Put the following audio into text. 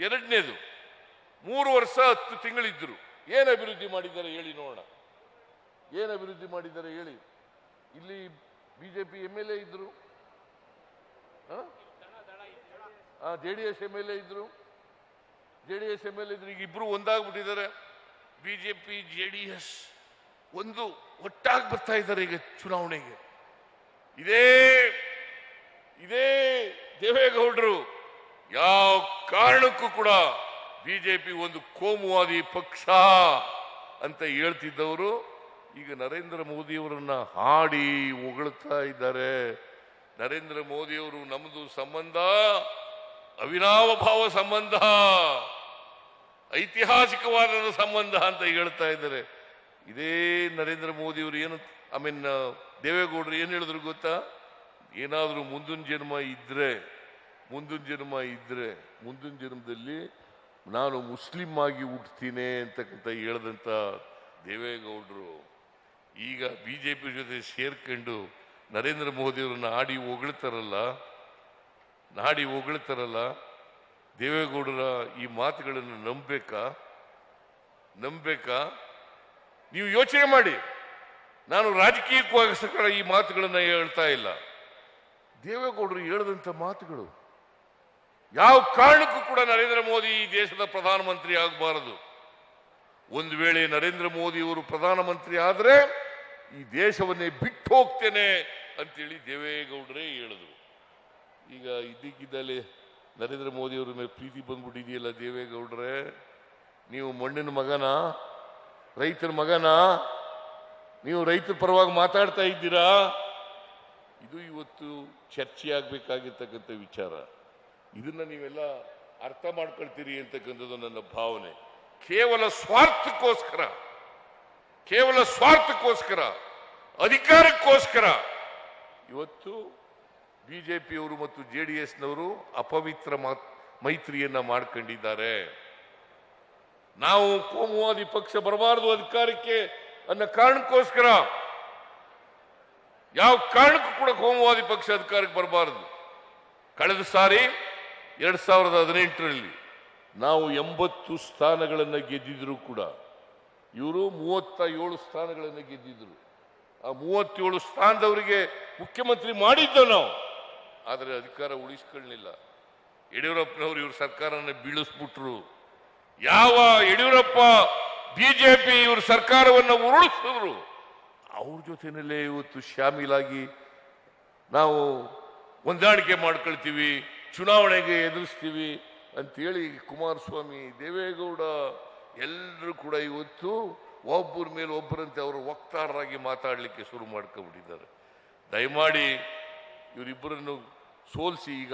ಎರಡನೇದು 3 ವರ್ಷ 10 ತಿಂಗಳಿದ್ರು ಏನು ಅಭಿವೃದ್ಧಿ ಮಾಡಿದ್ದಾರೆ ಹೇಳಿ ನೋಡೋಣ. ಏನು ಅಭಿವೃದ್ಧಿ ಮಾಡಿದ್ದಾರೆ ಹೇಳಿ. ಇಲ್ಲಿ ಬಿಜೆಪಿ MLA ಇದ್ರು, JDS MLA ಇದ್ರು, ಈಗ ಇಬ್ರು ಒಂದಾಗ್ಬಿಟ್ಟಿದ್ದಾರೆ. ಬಿಜೆಪಿ JDS ಒಟ್ಟಾಗಿ ಬರ್ತಾ ಇದ್ದಾರೆ ಈಗ ಚುನಾವಣೆಗೆ. ಇದೇ ದೇವೇಗೌಡರು ಯಾವ ಕಾರಣಕ್ಕೂ ಕೂಡ ಬಿಜೆಪಿ ಒಂದು ಕೋಮುವಾದಿ ಪಕ್ಷ ಅಂತ ಹೇಳ್ತಿದ್ದವರು ಈಗ ನರೇಂದ್ರ ಮೋದಿಯವರನ್ನ ಹಾಡಿ ಹೊಗಳ್ತಾ ಇದ್ದಾರೆ. ನರೇಂದ್ರ ಮೋದಿಯವರು ನಮ್ಮದು ಸಂಬಂಧ ಅವಿನಾವಭಾವ ಸಂಬಂಧ, ಐತಿಹಾಸಿಕವಾದ ಸಂಬಂಧ ಅಂತ ಹೇಳ್ತಾ ಇದ್ದಾರೆ. ಇದೇ ನರೇಂದ್ರ ಮೋದಿಯವರು ಏನು ದೇವೇಗೌಡರು ಏನು ಹೇಳಿದ್ರು ಗೊತ್ತಾ? ಏನಾದರೂ ಮುಂದಿನ ಜನ್ಮದಲ್ಲಿ ನಾನು ಮುಸ್ಲಿಂ ಆಗಿ ಹುಟ್ಟುತ್ತೀನಿ ಅಂತಕ್ಕಂಥ ಹೇಳ್ದಂತ ದೇವೇಗೌಡರು ಈಗ ಬಿಜೆಪಿ ಜೊತೆ ಸೇರ್ಕೊಂಡು ನರೇಂದ್ರ ಮೋದಿಯವರನ್ನ ನಾಡಿ ಹೊಗಳ್ತಾರಲ್ಲ. ದೇವೇಗೌಡರ ಈ ಮಾತುಗಳನ್ನು ನಂಬೇಕಾ? ನೀವು ಯೋಚನೆ ಮಾಡಿ. ನಾನು ರಾಜಕೀಯಕ್ಕೋಸ್ಕರ ಈ ಮಾತುಗಳನ್ನು ಹೇಳ್ತಾ ಇಲ್ಲ. ದೇವೇಗೌಡರು ಹೇಳಿದಂಥ ಮಾತುಗಳು ಯಾವ ಕಾರಣಕ್ಕೂ ಕೂಡ ನರೇಂದ್ರ ಮೋದಿ ಈ ದೇಶದ ಪ್ರಧಾನಮಂತ್ರಿ ಆಗಬಾರದು. ಒಂದು ವೇಳೆ ನರೇಂದ್ರ ಮೋದಿಯವರು ಪ್ರಧಾನಮಂತ್ರಿ ಆದರೆ ಈ ದೇಶವನ್ನೇ ಬಿಟ್ಟು ಹೋಗ್ತೇನೆ ಅಂತೇಳಿ ದೇವೇಗೌಡರೇ ಹೇಳಿದ್ರು. ಈಗ ಇದ್ದಕ್ಕಿದ್ದಲ್ಲಿ ನರೇಂದ್ರ ಮೋದಿಯವರ ಮೇಲೆ ಪ್ರೀತಿ ಬಂದ್ಬಿಟ್ಟಿದೆಯಲ್ಲ ದೇವೇಗೌಡರೇ. ನೀವು ಮಣ್ಣಿನ ಮಗನ, ರೈತರ ಮಗನ, ನೀವು ರೈತರ ಪರವಾಗಿ ಮಾತಾಡ್ತಾ ಇದ್ದೀರಾ? ಇದು ಇವತ್ತು ಚರ್ಚೆ ಆಗ್ಬೇಕಾಗಿರ್ತಕ್ಕಂಥ ವಿಚಾರ. ಇದನ್ನ ನೀವೆಲ್ಲ ಅರ್ಥ ಮಾಡ್ಕೊಳ್ತೀರಿ ಅಂತಕ್ಕಂಥದ್ದು ನನ್ನ ಭಾವನೆ. ಕೇವಲ ಸ್ವಾರ್ಥಕ್ಕೋಸ್ಕರ ಅಧಿಕಾರಕ್ಕೋಸ್ಕರ ಇವತ್ತು ಬಿಜೆಪಿಯವರು ಮತ್ತು JDSನವರು ಅಪವಿತ್ರ ಮೈತ್ರಿಯನ್ನ ಮಾಡ್ಕೊಂಡಿದ್ದಾರೆ. ನಾವು ಕೋಮುವಾದಿ ಪಕ್ಷ ಬರಬಾರದು ಅಧಿಕಾರಕ್ಕೆ ಅನ್ನೋ ಕಾರಣಕ್ಕೋಸ್ಕರ, ಯಾವ ಕಾರಣಕ್ಕೂ ಕೂಡ ಕೋಮುವಾದಿ ಪಕ್ಷ ಅಧಿಕಾರಕ್ಕೆ ಬರಬಾರದು. ಕಳೆದ ಸಾರಿ 2018ರಲ್ಲಿ ನಾವು 80 ಸ್ಥಾನಗಳನ್ನು ಗೆದ್ದಿದ್ರು ಕೂಡ ಇವರು 37 ಸ್ಥಾನಗಳನ್ನು ಗೆದ್ದಿದ್ರು. ಆ 37 ಸ್ಥಾನದವರಿಗೆ ಮುಖ್ಯಮಂತ್ರಿ ಮಾಡಿದ್ದ ನಾವು, ಆದರೆ ಅಧಿಕಾರ ಉಳಿಸ್ಕೊಳ್ಳಲಿಲ್ಲ. ಯಡಿಯೂರಪ್ಪನವರು ಇವ್ರ ಸರ್ಕಾರನ ಬೀಳಿಸ್ಬಿಟ್ರು. ಯಾವ ಯಡಿಯೂರಪ್ಪ ಬಿಜೆಪಿ ಇವ್ರ ಸರ್ಕಾರವನ್ನು ಉರುಳಿಸಿದ್ರು, ಅವ್ರ ಜೊತೆನಲ್ಲೇ ಇವತ್ತು ಶಾಮೀಲಾಗಿ ನಾವು ಹೊಂದಾಣಿಕೆ ಮಾಡ್ಕೊಳ್ತೀವಿ, ಚುನಾವಣೆಗೆ ಎದುರಿಸ್ತೀವಿ ಅಂತೇಳಿ ಕುಮಾರಸ್ವಾಮಿ, ದೇವೇಗೌಡ ಎಲ್ಲರೂ ಕೂಡ ಇವತ್ತು ಒಬ್ಬರ ಮೇಲೆ ಒಬ್ಬರಂತೆ ಅವರು ವಕ್ತಾರರಾಗಿ ಮಾತಾಡಲಿಕ್ಕೆ ಶುರು ಮಾಡ್ಕೊಂಡ್ಬಿಟ್ಟಿದ್ದಾರೆ. ದಯಮಾಡಿ ಇವರಿಬ್ಬರನ್ನು ಸೋಲಿಸಿ ಈಗ